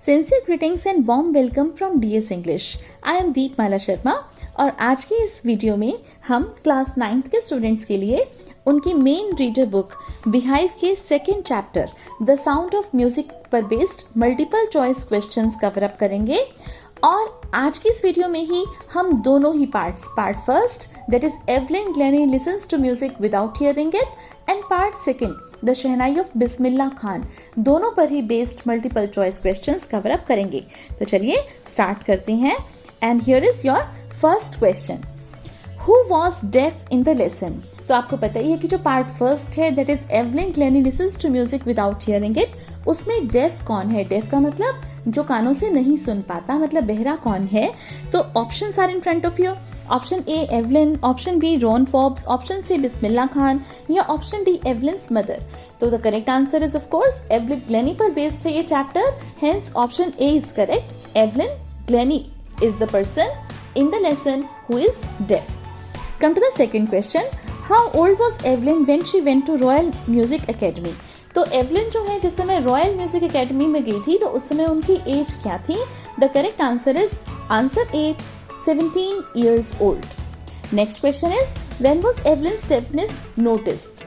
Sincere greetings and warm welcome from DS English. I am Deepmala Sharma और आज के इस वीडियो में हम क्लास 9th के स्टूडेंट्स के लिए उनकी मेन रीडर बुक बिहाइव के second chapter the sound of music पर based multiple choice questions cover up करेंगे। और आज की इस वीडियो में ही हम दोनों ही part first that is Evelyn Glennie listens to music without hearing it and part second the shehnai of Bismillah Khan, दोनों पर ही based multiple choice questions cover up करेंगे। तो चलिए स्टार्ट करते हैं। And here is your first question, who was deaf in the lesson. तो आपको पता ही है कि जो पार्ट फर्स्ट है that is Evelyn Glennie listens to music without hearing it, उसमें डेफ कौन है? डेफ का मतलब जो कानों से नहीं सुन पाता, मतलब बहरा कौन है? तो options are in front of you. Option A Evelyn, option B Ron Forbes, option C Bismillah Khan या ऑप्शन डी एवलिन्स मदर। तो the correct answer is of course Evelyn Glennie पर बेस्ड है ये chapter, hence option A is correct. Evelyn Glennie is the person in the lesson who is deaf. Come to the second question. How old was Evelyn when she went to Royal Music Academy? तो Evelyn जो है जिस समय royal music academy में गई थी तो उस समय उनकी एज क्या थी? The correct answer is answer A 17 years old. Next question is when was Evelyn's deafness noticed.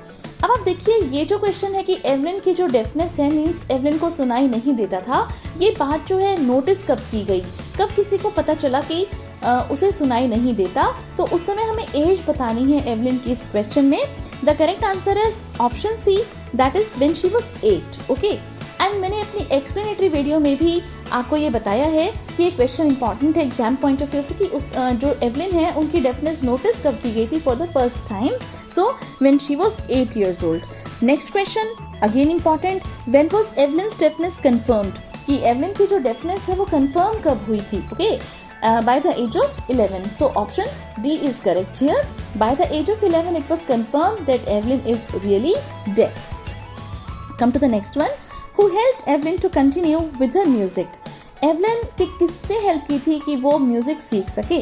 अब आप देखिए ये जो क्वेश्चन है कि एवलिन की जो डेफनेस है मीन्स एवलिन को सुनाई नहीं देता था, ये बात जो है नोटिस कब की गई, कब किसी को पता चला कि उसे सुनाई नहीं देता? तो उस समय हमें एज बतानी है एवलिन की इस क्वेश्चन में। The correct answer is option see that is when she was 8। Okay, and मैंने अपनी एक्सप्लेनेटरी वीडियो में भी आपको ये बताया है कि ये क्वेश्चन इंपॉर्टेंट है एग्जाम पॉइंट ऑफ व्यू से कि उस जो एवलिन है उनकी डेफनेस नोटिस कब की गई थी for the first time, so when she was 8 years old. Next question again important, when was Evelyn's deafness confirmed, कि एवलिन की जो डेफनेस है वो कंफर्म कब हुई थी? Okay, by the age of 11. So option D is correct here. By the age of 11 it was confirmed that Evelyn is really deaf. Come to the next one. Who helped Evelyn to continue with her music? Evelyn की किसने help की थी कि वो music सीख सके?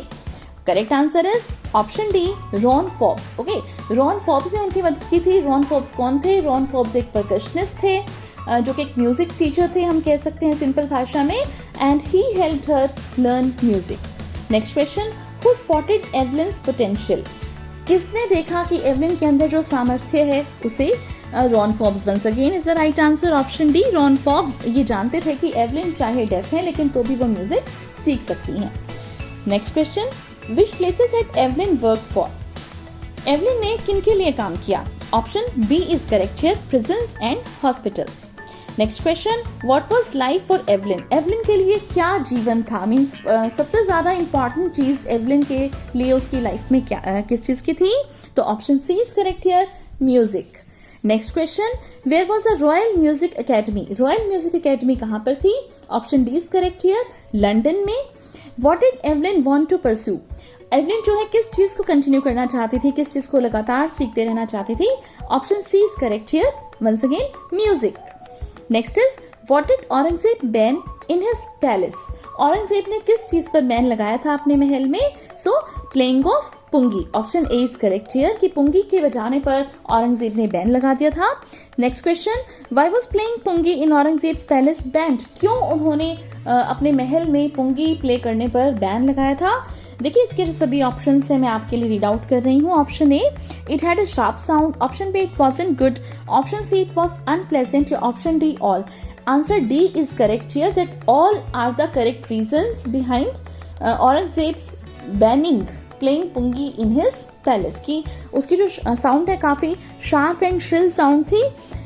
Correct answer is option D Ron Forbes. Okay, Ron Forbes ने उनकी मदद की थी। रॉन फॉब्स कौन थे? रॉन फॉब्स एक परकशनिस्ट थे जो कि एक म्यूजिक टीचर थे, हम कह सकते हैं सिंपल भाषा में, and he helped her learn music. Next question, who spotted Evelyn's potential. किसने देखा कि एवलिन के अंदर जो सामर्थ्य है उसे? Ron Forbes once again is the right answer, option D Ron Forbes. ये जानते थे कि एवलिन चाहे डेफ है लेकिन तो भी वो म्यूजिक सीख सकती हैं। Next question, which places had Evelyn work for. Evelyn ने किन के लिए काम किया? Option B is correct here, prisons and hospitals. Next question, what was life for Evelyn. Evelyn के लिए क्या जीवन था? मीन्स सबसे ज़्यादा इंपॉर्टेंट चीज़ एवलिन के लिए उसकी लाइफ में क्या किस चीज़ की थी? तो option C is correct here, music. Next question, where was the royal music academy. Royal music academy कहाँ पर थी? Option D is correct here, London में। What did Evelyn want to pursue. Evelyn जो है किस चीज़ को कंटिन्यू करना चाहती थी, किस चीज़ को लगातार सीखते रहना चाहती थी? Option C is correct here, once again music. Next is what did Aurangzeb ban in his palace. Aurangzeb ने किस चीज पर बैन लगाया था अपने महल में? So playing of pungi. Option A is correct here कि पुंगी के बजाने पर औरंगजेब ने बैन लगा दिया था। Next question, why was playing pungi in Aurangzeb's palace banned. क्यों उन्होंने अपने महल में पुंगी प्ले करने पर बैन लगाया था? देखिए इसके जो सभी ऑप्शंस हैं मैं आपके लिए रीड आउट कर रही हूँ। Option A, it had a sharp sound, option B it wasn't good, option C it was unpleasant या option D all. Answer D is correct here that all are the correct reasons behind Aurangzeb's banning playing pungi in his palace. की उसकी जो sound है काफ़ी sharp and shrill sound थी,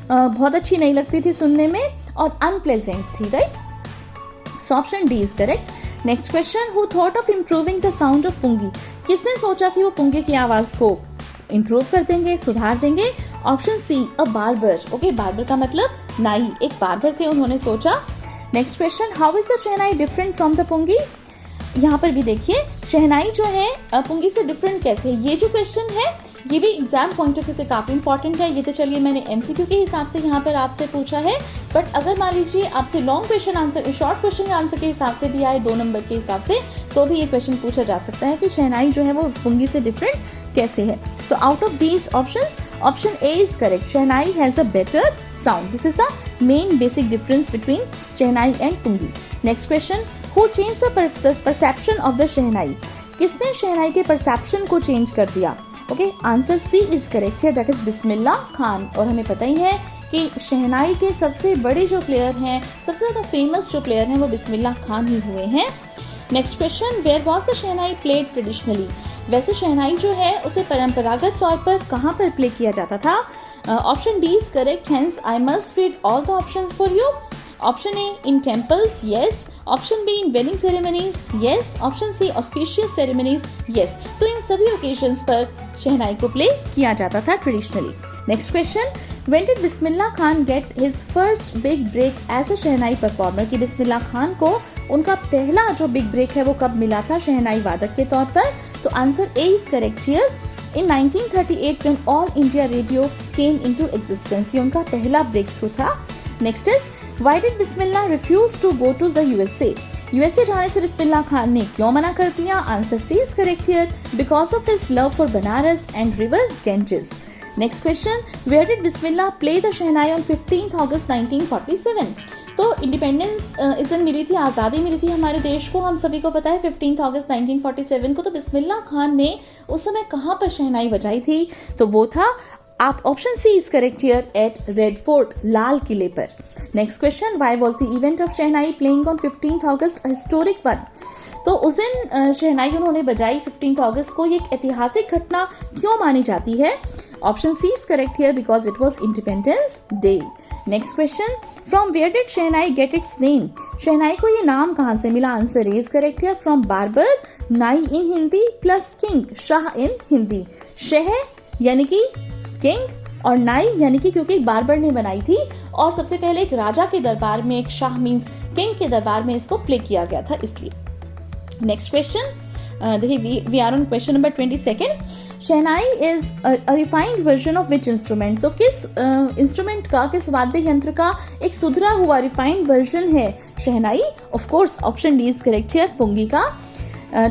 बहुत अच्छी नहीं लगती थी सुनने में और अनप्लेजेंट थी, right? So option D is correct. Next question, who thought of improving the sound of pungi. किसने सोचा कि वो पुंगी की आवाज को इम्प्रूव कर देंगे, सुधार देंगे? Option C a barber. Okay, barber का मतलब नाई, एक बार्बर थे, उन्होंने सोचा। Next question, how is the shehnai different from the pungi. यहाँ पर भी देखिए शहनाई जो है पुंगी से डिफरेंट कैसे है। ये जो क्वेश्चन है ये भी एग्जाम पॉइंट ऑफ व्यू से काफ़ी इंपॉर्टेंट है। ये तो चलिए मैंने एमसीक्यू के हिसाब से यहाँ पर आपसे पूछा है, बट अगर मान लीजिए आपसे long question answer, short question answer के हिसाब से भी आए 2 नंबर के हिसाब से, तो भी ये क्वेश्चन पूछा जा सकता है कि शहनाई जो है वो पुंगी से डिफरेंट कैसे है? तो out of these options option A is correct, shehnai has a better sound. This is the main basic difference between shehnai and pungi. Next question, who change the perception of the shehnai? किसने शहनाई के परसेप्शन को चेंज कर दिया? Okay, answer C is correct है, that is Bismillah Khan. और हमें पता ही है कि शहनाई के सबसे बड़े जो प्लेयर हैं, सबसे ज़्यादा फेमस जो प्लेयर हैं वो बिस्मिल्लाह खान ही हुए हैं. Next question, where was the shehnai played traditionally? वैसे शहनाई जो है उसे परंपरागत तौर पर कहाँ पर प्ले किया जाता था? Option D is correct, hence I must read all the options for you. Option A in temples, yes. Option B in wedding ceremonies, yes. Option C auspicious ceremonies, yes. तो इन सभी ओकेजन्स पर शहनाई को play किया जाता था traditionally. Next question, when did Bismillah Khan get his first big break as a shehnai performer? कि बिस्मिल्लाह खान को उनका पहला जो बिग ब्रेक है वो कब मिला था शहनाई वादक के तौर पर? तो answer A is correct here, in 1938 when all India radio came into existence. ये उनका पहला ब्रेक थ्रू था. नेक्स्ट इज, why did Bismillah refuse to go to the USA? USA जाने से बिस्मिल्लाह खान ने क्यों मना कर दिया? Answer C is correct here, because of his love for Banaras and river Ganges. Next question, where did Bismillah play the shehnai on 15 अगस्त 1947? तो इंडिपेंडेंस इस दिन मिली थी, आज़ादी मिली थी हमारे देश को, हम सभी को पता है 15 अगस्त 1947 को. तो बिस्मिल्लाह खान ने उस समय कहाँ पर शहनाई बजाई थी? तो वो था, आप option C is correct here, at red fort, लाल किले पर. Next question, why was the event of shehnai playing on 15 August a historic one? तो उस दिन शहनाई उन्होंने बजाई 15 अगस्त को, ये एक ऐतिहासिक घटना क्यों मानी जाती है? Option C is correct here, because it was independence day. Next question, from where did shehnai get its name? Shehnai को ये नाम कहाँ से मिला? Answer A is correct here, from barber, nai in Hindi plus king, shah in Hindi. शह यानी कि किंग और नाई यानी कि क्योंकि बार्बर ने बनाई थी और सबसे पहले एक राजा के दरबार में, एक शाह मीन्स किंग के दरबार में इसको प्ले किया गया था, इसलिए. नेक्स्ट क्वेश्चन, देखिए we are on question number 22. Shehnai is a refined version of which instrument? तो किस इंस्ट्रूमेंट का, किस वाद्य यंत्र का एक सुधरा हुआ रिफाइंड वर्जन है shehnai? Of course option D is correct here, pungi का.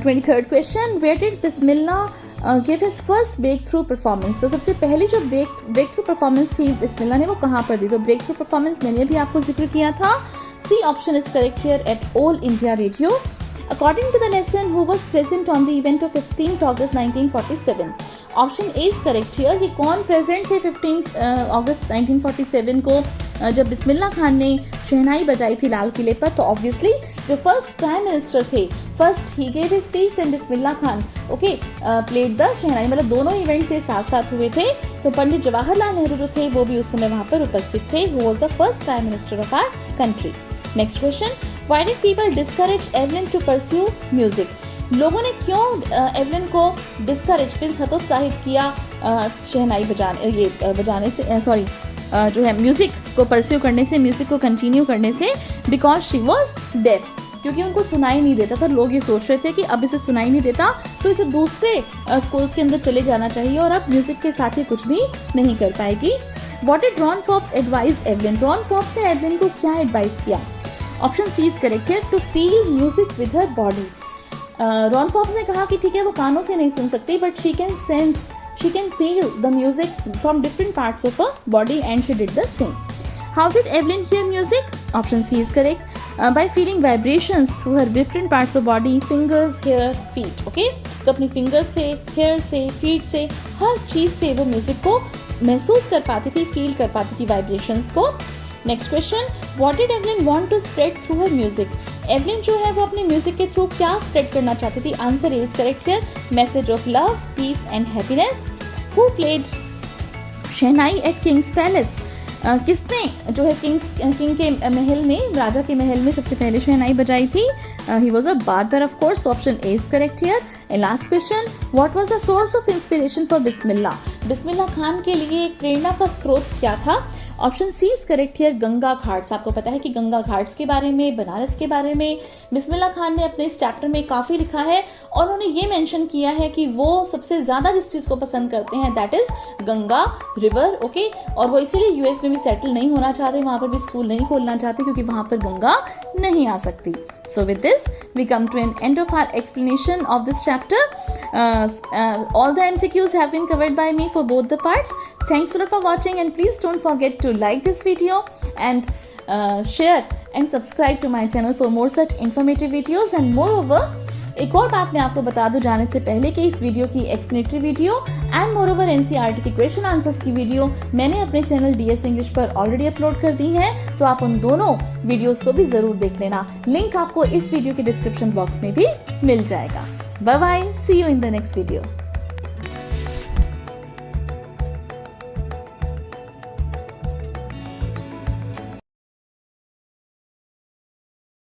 23rd question, where did Bismillah give his first breakthrough performance? तो सबसे पहली जो ब्रेक थ्रू परफॉर्मेंस थी बिस्मिल्लाह ने वो कहाँ पर दी? तो ब्रेक थ्रू परफॉर्मेंस मैंने भी आपको जिक्र किया था, C option is correct here, at all India radio. According to the lesson, who was present on the event of 15th August 1947? Option A is correct here, कि कौन प्रेजेंट थे 15 अगस्त 1947 को जब बिस्मिल्लाह खान ने शहनाई बजाई थी लाल किले पर? तो ऑब्वियसली जो फर्स्ट प्राइम मिनिस्टर थे, first he gave his speech, then Bismillah Khan okay played the shehnai. मतलब दोनों इवेंट्स ये साथ साथ हुए थे. तो पंडित जवाहरलाल नेहरू जो थे वो भी उस समय वहाँ पर उपस्थित थे, who was the first prime minister of our country. Next question, why did people discourage Evelyn to pursue music? लोगों ने क्यों एवलिन को डिस्करेज मींस हतोत्साहित किया शहनाई बजाने से, सॉरी जो है म्यूजिक को परस्यू करने से, म्यूजिक को कंटिन्यू करने से? बिकॉज शी वॉज डेफ, क्योंकि उनको सुनाई नहीं देता था. लोग ये सोच रहे थे कि अब इसे सुनाई नहीं देता तो इसे दूसरे स्कूल्स के अंदर चले जाना चाहिए और अब म्यूजिक के साथ ही कुछ भी नहीं कर पाएगी. What did Ron Forbes advise Evelyn? Ron Forbes ने एवलिन को क्या एडवाइस किया? ऑप्शन सी इज करेक्ट है, to feel music with her body. Ron Forbes ने कहा कि ठीक है वो कानों से नहीं सुन सकती, but she can sense, she can feel the music from different parts of her body and she did the same. How did Evelyn hear music? Option C is correct, by feeling vibrations through her different parts of body, fingers, hair, feet. Okay, तो अपनी fingers से, hair से, feet से, हर चीज़ से वो music को महसूस कर पाती थी, फील कर पाती थी वाइब्रेशंस को. Next question, what did Evelyn want to spread through her music? Evelyn जो है वो अपने म्यूजिक के थ्रू क्या स्प्रेड करना चाहती थी? Answer is correct here, message of love, peace and happiness. Who played shehnai at king's palace? किसने जो है किंग के महल में, राजा के महल में सबसे पहले शहनाई बजाई थी? He was a barber of course, option A is correct here. And last question, what was the source of inspiration for Bismillah? Bismillah Khan के लिए एक प्रेरणा का स्रोत क्या था? Option C is correct here, Ganga ghats. आपको पता है कि गंगा घाट्स के बारे में, बनारस के बारे में बिस्मिल्लाह खान ने अपने इस चैप्टर में काफ़ी लिखा है और उन्होंने ये मेंशन किया है कि वो सबसे ज़्यादा जिस चीज़ को पसंद करते हैं that is Ganga river, okay. और वो इसीलिए यूएस में भी सेटल नहीं होना चाहते, वहाँ पर भी स्कूल नहीं खोलना चाहते क्योंकि वहाँ पर गंगा नहीं आ सकती। So with this we come to an end of our explanation of this chapter. All the MCQs have been covered by me for both the parts. Thanks a lot for watching and please don't forget to like this video and share and subscribe to my channel for more such informative videos. And moreover, एक और बात मैं आपको बता दूं जाने से पहले कि इस वीडियो की explanatory video and moreover NCERT के क्वेश्चन आंसर्स की वीडियो मैंने अपने चैनल डीएस इंग्लिश पर ऑलरेडी अपलोड कर दी है, तो आप उन दोनों वीडियोस को भी जरूर देख लेना। लिंक आपको इस वीडियो के डिस्क्रिप्शन बॉक्स में भी मिल जाएगा। Bye bye, see you in the next video.